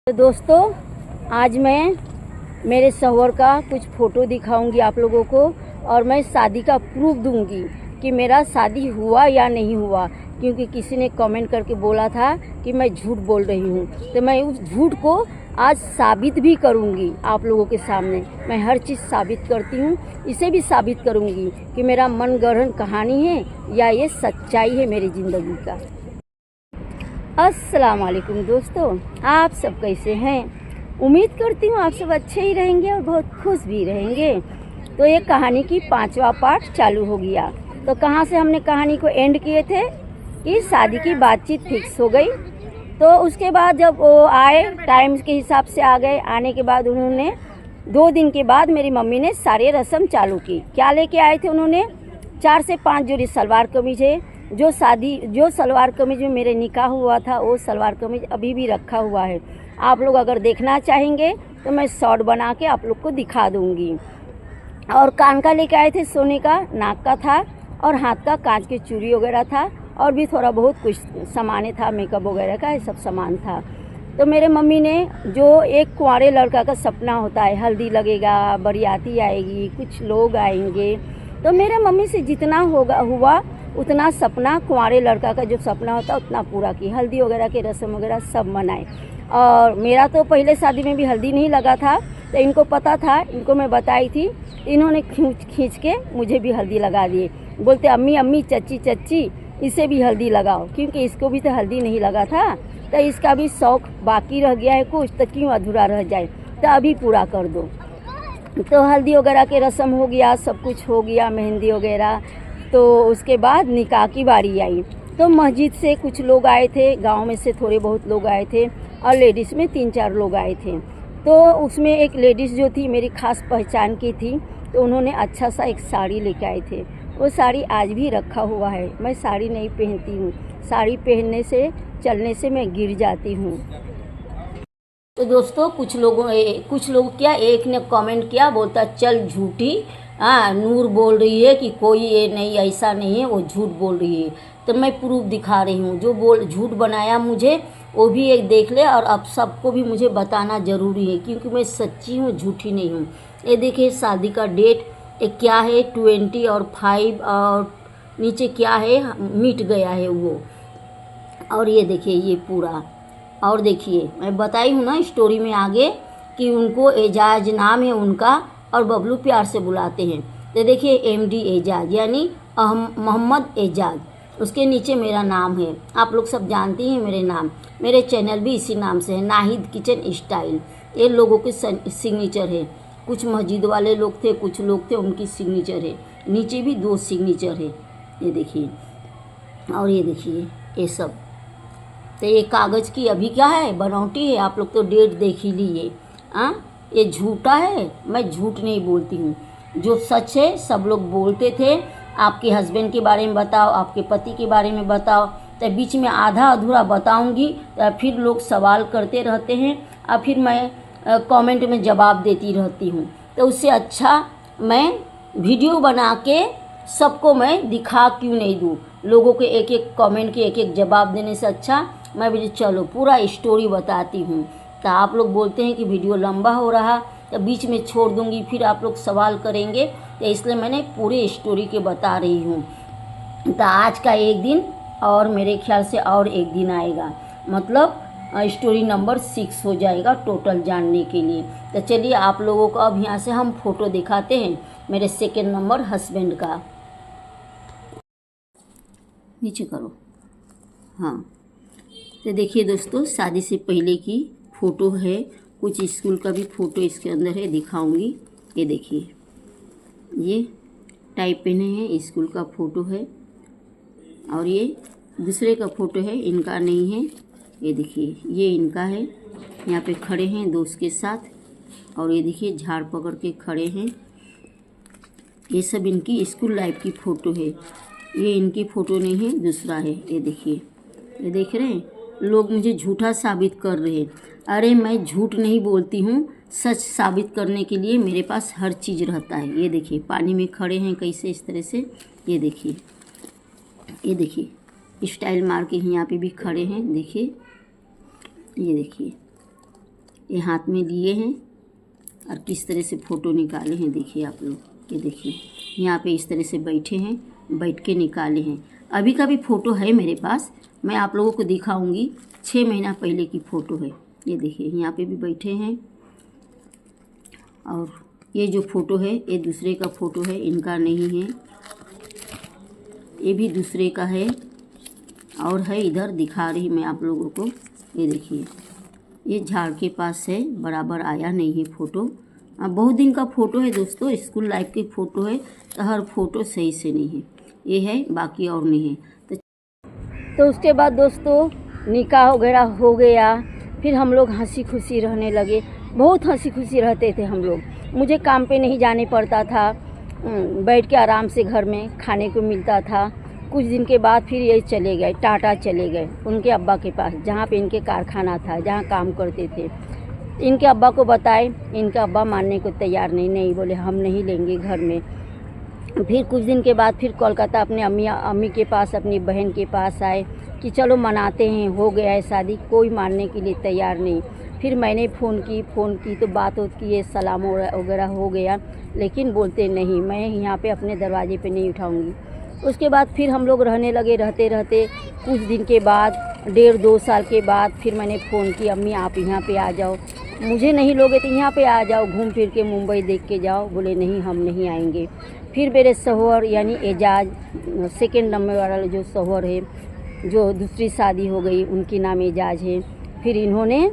तो दोस्तों, आज मैं मेरे शौहर का कुछ फ़ोटो दिखाऊंगी आप लोगों को और मैं शादी का प्रूफ दूंगी कि मेरा शादी हुआ या नहीं हुआ। क्योंकि किसी ने कमेंट करके बोला था कि मैं झूठ बोल रही हूँ, तो मैं उस झूठ को आज साबित भी करूँगी आप लोगों के सामने। मैं हर चीज़ साबित करती हूँ, इसे भी साबित करूँगी कि मेरा मनगढ़ंत कहानी है या ये सच्चाई है मेरी ज़िंदगी का। अस्सलाम वालेकुम दोस्तों, आप सब कैसे हैं? उम्मीद करती हूँ आप सब अच्छे ही रहेंगे और बहुत खुश भी रहेंगे। तो ये कहानी की 5वां पार्ट चालू हो गया। तो कहाँ से हमने कहानी को एंड किए थे कि शादी की बातचीत फिक्स हो गई। तो उसके बाद जब वो आए, टाइम के हिसाब से आ गए। आने के बाद उन्होंने 2 दिन के बाद मेरी मम्मी ने सारे रस्म चालू की। क्या लेके आए थे उन्होंने? 4 से 5 जोड़ी सलवार कमीज है। जो सलवार कमीज में मेरे निकाह हुआ था वो सलवार कमीज अभी भी रखा हुआ है। आप लोग अगर देखना चाहेंगे तो मैं शॉर्ट बना के आप लोग को दिखा दूंगी। और कान का लेके आए थे सोने का, नाक का था और हाथ का कांच की चूड़ी वगैरह था और भी थोड़ा बहुत कुछ सामान था, मेकअप वगैरह का ये सब सामान था। तो मेरे मम्मी ने, जो एक कुंवारे लड़का का सपना होता है, हल्दी लगेगा, बरियाती आएगी, कुछ लोग आएंगे, तो मेरे मम्मी से जितना हुआ उतना सपना, कुंवारे लड़का का जो सपना होता उतना पूरा की। हल्दी वगैरह के रस्म वगैरह सब मनाए। और मेरा तो पहले शादी में भी हल्दी नहीं लगा था, तो इनको पता था, इनको मैं बताई थी। इन्होंने खींच के मुझे भी हल्दी लगा दिए। बोलते अम्मी अम्मी, चच्ची चच्ची, इसे भी हल्दी लगाओ, क्योंकि इसको भी तो हल्दी नहीं लगा था। तो इसका भी शौक़ बाकी रह गया है कुछ, तो क्यों अधूरा रह जाए, तो अभी पूरा कर दो। तो हल्दी वगैरह के रस्म हो गया, सब कुछ हो गया, मेहंदी वगैरह। तो उसके बाद निकाह की बारी आई। तो मस्जिद से कुछ लोग आए थे, गांव में से थोड़े बहुत लोग आए थे और लेडीज़ में 3-4 लोग आए थे। तो उसमें एक लेडीज़ जो थी मेरी खास पहचान की थी, तो उन्होंने अच्छा सा एक साड़ी लेके आए थे। वो साड़ी आज भी रखा हुआ है। मैं साड़ी नहीं पहनती हूँ, साड़ी पहनने से, चलने से मैं गिर जाती हूँ। तो दोस्तों, कुछ लोग क्या, एक ने कमेंट किया, बोलता चल झूठी, नूर बोल रही है कि कोई ये नहीं, ऐसा नहीं है, वो झूठ बोल रही है। तो मैं प्रूफ दिखा रही हूँ। जो झूठ बनाया मुझे, वो भी एक देख ले। और अब सबको भी मुझे बताना ज़रूरी है, क्योंकि मैं सच्ची हूँ, झूठी नहीं हूँ। ये देखिए शादी का डेट एक क्या है, 20 और 5 और नीचे क्या है, मिट गया है वो। और ये देखिए ये पूरा। और देखिए मैं बताई हूँ ना स्टोरी में आगे कि उनको एजाज नाम है उनका और बबलू प्यार से बुलाते हैं। तो देखिए MD एजाज यानी मोहम्मद एजाज, उसके नीचे मेरा नाम है। आप लोग सब जानती हैं मेरे नाम, मेरे चैनल भी इसी नाम से है, नाहिद किचन स्टाइल। ये लोगों के सिग्नेचर है। कुछ मस्जिद वाले लोग थे, कुछ लोग थे, उनकी सिग्नेचर है। नीचे भी 2 सिग्नेचर है, ये देखिए। और ये देखिए ये सब। तो ये कागज़ की अभी क्या है, बनावटी है। आप लोग तो डेट देख ही लिए। ये झूठा है, मैं झूठ नहीं बोलती हूँ। जो सच है सब लोग बोलते थे। आपके हस्बैंड के बारे में बताओ, आपके पति के बारे में बताओ, तो बीच में आधा अधूरा बताऊंगी तो फिर लोग सवाल करते रहते हैं और फिर मैं कमेंट में जवाब देती रहती हूँ। तो उससे अच्छा मैं वीडियो बना के सबको मैं दिखा क्यों नहीं दूँ। लोगों के एक एक कमेंट के एक एक जवाब देने से अच्छा मैं भी चलो पूरा स्टोरी बताती हूँ। तो आप लोग बोलते हैं कि वीडियो लंबा हो रहा, तो बीच में छोड़ दूंगी, फिर आप लोग सवाल करेंगे, तो इसलिए मैंने पूरे स्टोरी के बता रही हूँ। तो आज का एक दिन और मेरे ख्याल से और एक दिन आएगा, मतलब स्टोरी नंबर 6 हो जाएगा टोटल जानने के लिए। तो चलिए आप लोगों को अब यहाँ से हम फोटो दिखाते हैं मेरे सेकेंड नंबर हस्बैंड का। नीचे करो। हाँ, तो देखिए दोस्तों, शादी से पहले की फ़ोटो है। कुछ स्कूल का भी फ़ोटो इसके अंदर है, दिखाऊंगी। ये देखिए, ये टाई पहने हैं, स्कूल का फ़ोटो है। और ये दूसरे का फ़ोटो है, इनका नहीं है। ये देखिए ये इनका है, यहाँ पे खड़े हैं दोस्त के साथ। और ये देखिए झाड़ पकड़ के खड़े हैं। ये सब इनकी स्कूल लाइफ की फ़ोटो है। ये इनकी फ़ोटो नहीं है, दूसरा है। ये देखिए, ये देख रहे हैं। लोग मुझे झूठा साबित कर रहे हैं। अरे मैं झूठ नहीं बोलती हूँ, सच साबित करने के लिए मेरे पास हर चीज़ रहता है। ये देखिए पानी में खड़े हैं कैसे, इस तरह से। ये देखिए, ये देखिए स्टाइल मार के यहाँ पे भी खड़े हैं, देखिए। ये देखिए ये हाथ में लिए हैं और किस तरह से फ़ोटो निकाले हैं देखिए आप लोग। ये देखिए यहाँ पे इस तरह से बैठे हैं, बैठ के निकाले हैं। अभी का भी फ़ोटो है मेरे पास, मैं आप लोगों को दिखाऊंगी। 6 महीना पहले की फ़ोटो है। ये देखिए यहाँ पे भी बैठे हैं। और ये जो फ़ोटो है ये दूसरे का फ़ोटो है, इनका नहीं है। ये भी दूसरे का है और है इधर दिखा रही मैं आप लोगों को। ये देखिए ये झाड़ के पास है, बराबर आया नहीं है फ़ोटो। बहुत दिन का फ़ोटो है दोस्तों, स्कूल लाइफ की फ़ोटो है, तो हर फ़ोटो सही से नहीं है। ये है, बाकी और नहीं है। तो उसके बाद दोस्तों निकाह वगैरह हो गया। फिर हम लोग हंसी खुशी रहने लगे, बहुत हंसी खुशी रहते थे हम लोग। मुझे काम पे नहीं जाने पड़ता था, बैठ के आराम से घर में खाने को मिलता था। कुछ दिन के बाद फिर ये चले गए, टाटा चले गए उनके अब्बा के पास, जहाँ पे इनके कारखाना था, जहाँ काम करते थे। इनके अब्बा को बताए, इनका अब्बा मानने को तैयार नहीं बोले हम नहीं लेंगे घर में। फिर कुछ दिन के बाद फिर कोलकाता अपने अम्मी के पास, अपनी बहन के पास आए कि चलो मनाते हैं, हो गया है शादी। कोई मानने के लिए तैयार नहीं। फिर मैंने फ़ोन की तो बात की, ये सलाम वगैरह हो गया, लेकिन बोलते नहीं, मैं यहाँ पे अपने दरवाजे पे नहीं उठाऊँगी। उसके बाद फिर हम लोग रहने लगे। रहते रहते कुछ दिन के बाद, 1.5-2 साल के बाद फिर मैंने फ़ोन की, अम्मी आप यहाँ पे आ जाओ, मुझे नहीं लोगे तो यहाँ पे आ जाओ, घूम फिर के मुंबई देख के जाओ। बोले नहीं हम नहीं आएंगे। फिर मेरे शौहर यानी एजाज, सेकेंड नंबर वाला जो शौहर है, जो दूसरी शादी हो गई, उनकी नाम एजाज है। फिर इन्होंने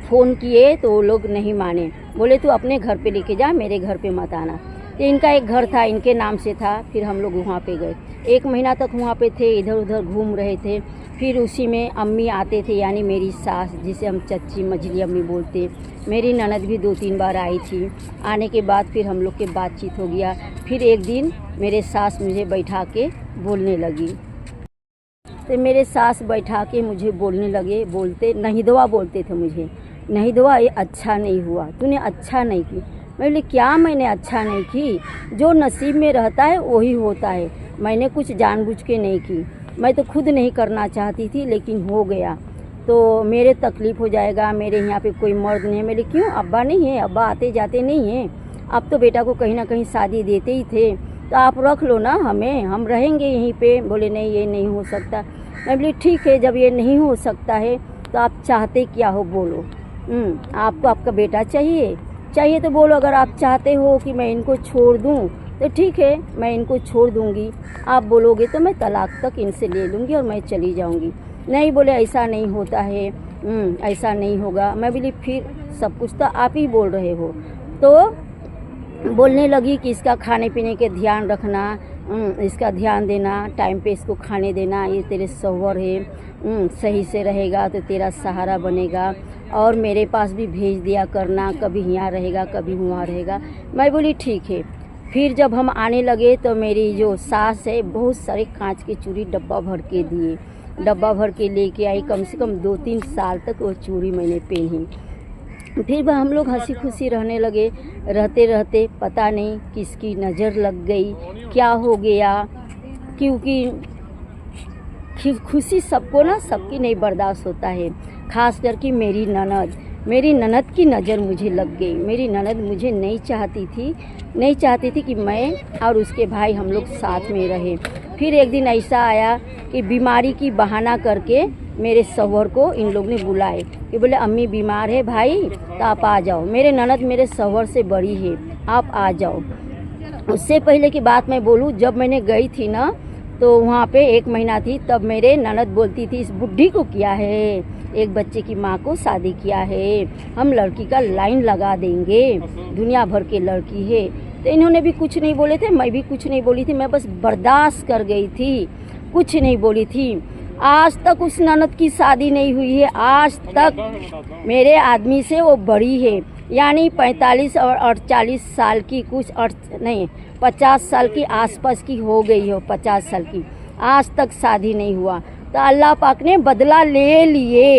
फ़ोन किए तो वो लोग नहीं माने, बोले तू अपने घर पे लेके जा, मेरे घर पे मत आना। तो इनका एक घर था, इनके नाम से था। फिर हम लोग वहाँ पे गए, 1 महीना तक वहाँ पे थे, इधर उधर घूम रहे थे। फिर उसी में अम्मी आते थे, यानी मेरी सास, जिसे हम चच्ची मझली अम्मी बोलते। मेरी ननद भी 2-3 बार आई थी। आने के बाद फिर हम लोग के बातचीत हो गया। फिर एक दिन मेरे सास मुझे बैठा के बोलने लगी। तो मेरे सास बैठा के मुझे बोलने लगे, बोलते नहीं दुआ बोलते थे मुझे, नहीं दुआ ये अच्छा नहीं हुआ, तूने अच्छा नहीं की। मैं बोली क्या मैंने अच्छा नहीं की, जो नसीब में रहता है वही होता है। मैंने कुछ जानबूझ के नहीं की, मैं तो खुद नहीं करना चाहती थी, लेकिन हो गया तो मेरे तकलीफ़ हो जाएगा। मेरे यहाँ पे कोई मर्द नहीं है। मेरे क्यों, अब्बा नहीं है, अब्बा आते जाते नहीं हैं। अब तो बेटा को कहीं ना कहीं शादी देते ही थे, तो आप रख लो ना हमें, हम रहेंगे यहीं पे। बोले नहीं ये नहीं हो सकता। मैं बोली ठीक है, जब ये नहीं हो सकता है तो आप चाहते क्या हो बोलो। आपको आपका बेटा चाहिए तो बोलो। अगर आप चाहते हो कि मैं इनको छोड़ दूं तो ठीक है, मैं इनको छोड़ दूंगी। आप बोलोगे तो मैं तलाक तक इनसे ले लूँगी और मैं चली जाऊंगी। नहीं बोले ऐसा नहीं होता है, ऐसा नहीं होगा। मैं बोली फिर सब कुछ तो आप ही बोल रहे हो। तो बोलने लगी कि इसका खाने पीने के ध्यान रखना, इसका ध्यान देना, टाइम पे इसको खाने देना, ये तेरे शौहर है, सही से रहेगा तो तेरा सहारा बनेगा, और मेरे पास भी भेज दिया करना, कभी यहाँ रहेगा कभी वहाँ रहेगा। मैं बोली ठीक है। फिर जब हम आने लगे तो मेरी जो सास है बहुत सारे कांच के चूड़ी डब्बा भर के दिए, डब्बा भर के लेके आई। कम से कम 2-3 साल तक वो चूड़ी मैंने पहनी। फिर हम लोग हंसी खुशी रहने लगे। रहते रहते पता नहीं किसकी नज़र लग गई, क्या हो गया, क्योंकि खुशी सबको ना, सबकी नहीं बर्दाश्त होता है। ख़ास करके मेरी ननद की नज़र मुझे लग गई। मेरी ननद मुझे नहीं चाहती थी कि मैं और उसके भाई हम लोग साथ में रहे। फिर एक दिन ऐसा आया कि बीमारी की बहाना करके मेरे शौहर को इन लोग ने बुलाए कि बोले अम्मी बीमार है भाई, तो आप आ जाओ। मेरे ननद मेरे शौहर से बड़ी है, आप आ जाओ। उससे पहले की बात मैं बोलूँ, जब मैंने गई थी ना तो वहाँ पे 1 महीना थी, तब मेरे ननद बोलती थी इस बुढ़ी को किया है, एक बच्चे की माँ को शादी किया है, हम लड़की का लाइन लगा देंगे, दुनिया भर के लड़की है। तो इन्होंने भी कुछ नहीं बोले थे, मैं भी कुछ नहीं बोली थी, मैं बस बर्दाश्त कर गई थी, कुछ नहीं बोली थी। आज तक उस ननद की शादी नहीं हुई है। आज तक मेरे आदमी से वो बड़ी है, यानी 45 और 40 साल की, कुछ नहीं 50 साल की आसपास की हो गई हो, 50 साल की। आज तक शादी नहीं हुआ। तो अल्लाह पाक ने बदला ले लिए।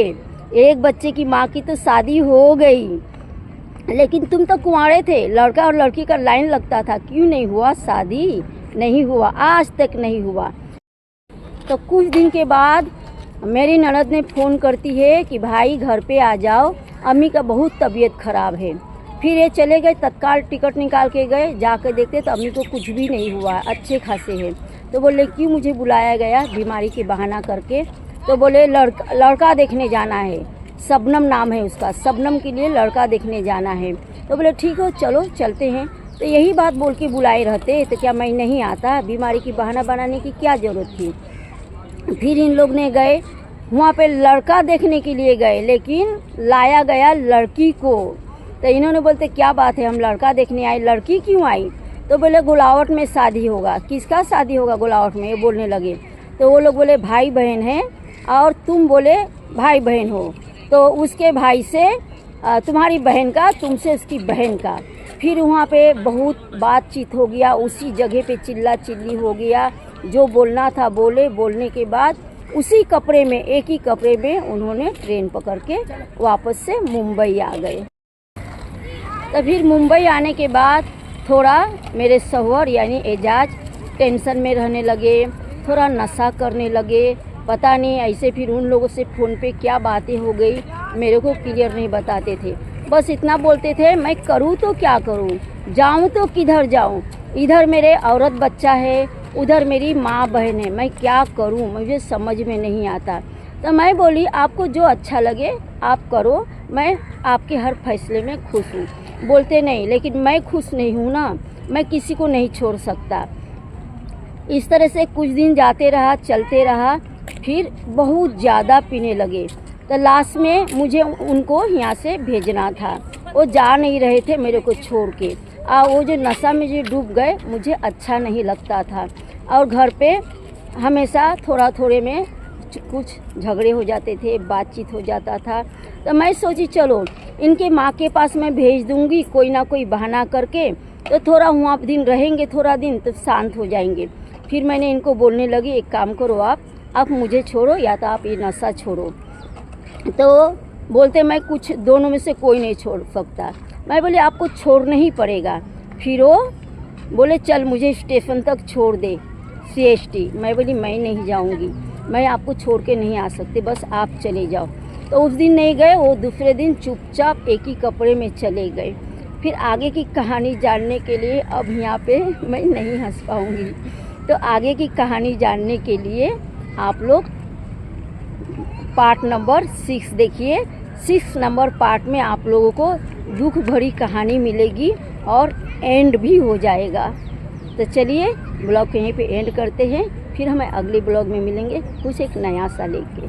एक बच्चे की माँ की तो शादी हो गई, लेकिन तुम तो कुंवारे थे, लड़का और लड़की का लाइन लगता था, क्यों नहीं हुआ शादी? नहीं हुआ, आज तक नहीं हुआ। तो कुछ दिन के बाद मेरी ननद ने फ़ोन करती है कि भाई घर पे आ जाओ, अम्मी का बहुत तबीयत खराब है। फिर ये चले गए, तत्काल टिकट निकाल के गए, जाकर देखते तो अम्मी को कुछ भी नहीं हुआ, अच्छे खासे हैं। तो बोले क्यों मुझे बुलाया गया बीमारी की बहाना करके? तो बोले लड़का देखने जाना है, शबनम नाम है उसका, शबनम के लिए लड़का देखने जाना है। तो बोले ठीक हो चलो चलते हैं। तो यही बात बोल के बुलाए रहते तो क्या मैं नहीं आता? बीमारी की बहाना बनाने की क्या ज़रूरत थी? फिर इन लोग ने गए वहाँ पे लड़का देखने के लिए गए, लेकिन लाया गया लड़की को। तो इन्होंने बोलते क्या बात है, हम लड़का देखने आए, लड़की क्यों आई? तो बोले गुलावट में शादी होगा। किसका शादी होगा गुलावट में? ये बोलने लगे। तो वो लोग बोले भाई बहन हैं और तुम बोले भाई बहन हो, तो उसके भाई से तुम्हारी बहन का, तुमसे उसकी बहन का। फिर वहाँ पे बहुत बातचीत हो गया, उसी जगह पे चिल्ला चिल्ली हो गया, जो बोलना था बोलने के बाद उसी कपड़े में, एक ही कपड़े में उन्होंने ट्रेन पकड़ के वापस से मुंबई आ गए। तो फिर मुंबई आने के बाद थोड़ा मेरे शौहर यानी एजाज टेंशन में रहने लगे, थोड़ा नशा करने लगे, पता नहीं ऐसे। फिर उन लोगों से फ़ोन पे क्या बातें हो गई मेरे को क्लियर नहीं बताते थे, बस इतना बोलते थे मैं करूँ तो क्या करूँ, जाऊँ तो किधर जाऊँ, इधर मेरे औरत बच्चा है, उधर मेरी माँ बहन है, मैं क्या करूँ, मुझे समझ में नहीं आता। तो मैं बोली आपको जो अच्छा लगे आप करो, मैं आपके हर फैसले में खुश हूँ। बोलते नहीं, लेकिन मैं खुश नहीं हूँ ना, मैं किसी को नहीं छोड़ सकता। इस तरह से कुछ दिन जाते रहा, चलते रहा, फिर बहुत ज़्यादा पीने लगे। तो लास्ट में मुझे उनको यहाँ से भेजना था, वो जा नहीं रहे थे मेरे को छोड़ के। वो जो नशा में जो डूब गए, मुझे अच्छा नहीं लगता था। और घर पे हमेशा थोड़ा थोड़े में कुछ झगड़े हो जाते थे, बातचीत हो जाता था। तो मैं सोची चलो इनके माँ के पास मैं भेज दूँगी कोई ना कोई बहाना करके, तो थोड़ा वहाँ दिन रहेंगे, थोड़ा दिन तो शांत हो जाएंगे। फिर मैंने इनको बोलने लगी एक काम करो, आप मुझे छोड़ो या तो आप ये नशा छोड़ो। तो बोलते मैं कुछ दोनों में से कोई नहीं छोड़ सकता। मैं बोली आपको छोड़ना ही पड़ेगा। फिर वो बोले चल मुझे स्टेशन तक छोड़ दे, CST। मैं बोली मैं नहीं जाऊंगी, मैं आपको छोड़ के नहीं आ सकती, बस आप चले जाओ। तो उस दिन नहीं गए, वो दूसरे दिन चुपचाप एक ही कपड़े में चले गए। फिर आगे की कहानी जानने के लिए अब यहाँ पे मैं नहीं हंस पाऊँगी। तो आगे की कहानी जानने के लिए आप लोग पार्ट नंबर 6 देखिए। 6 नंबर पार्ट में आप लोगों को दुख भरी कहानी मिलेगी और एंड भी हो जाएगा। तो चलिए ब्लॉग यहीं पे एंड करते हैं, फिर हमें अगले ब्लॉग में मिलेंगे कुछ एक नया सा लेके।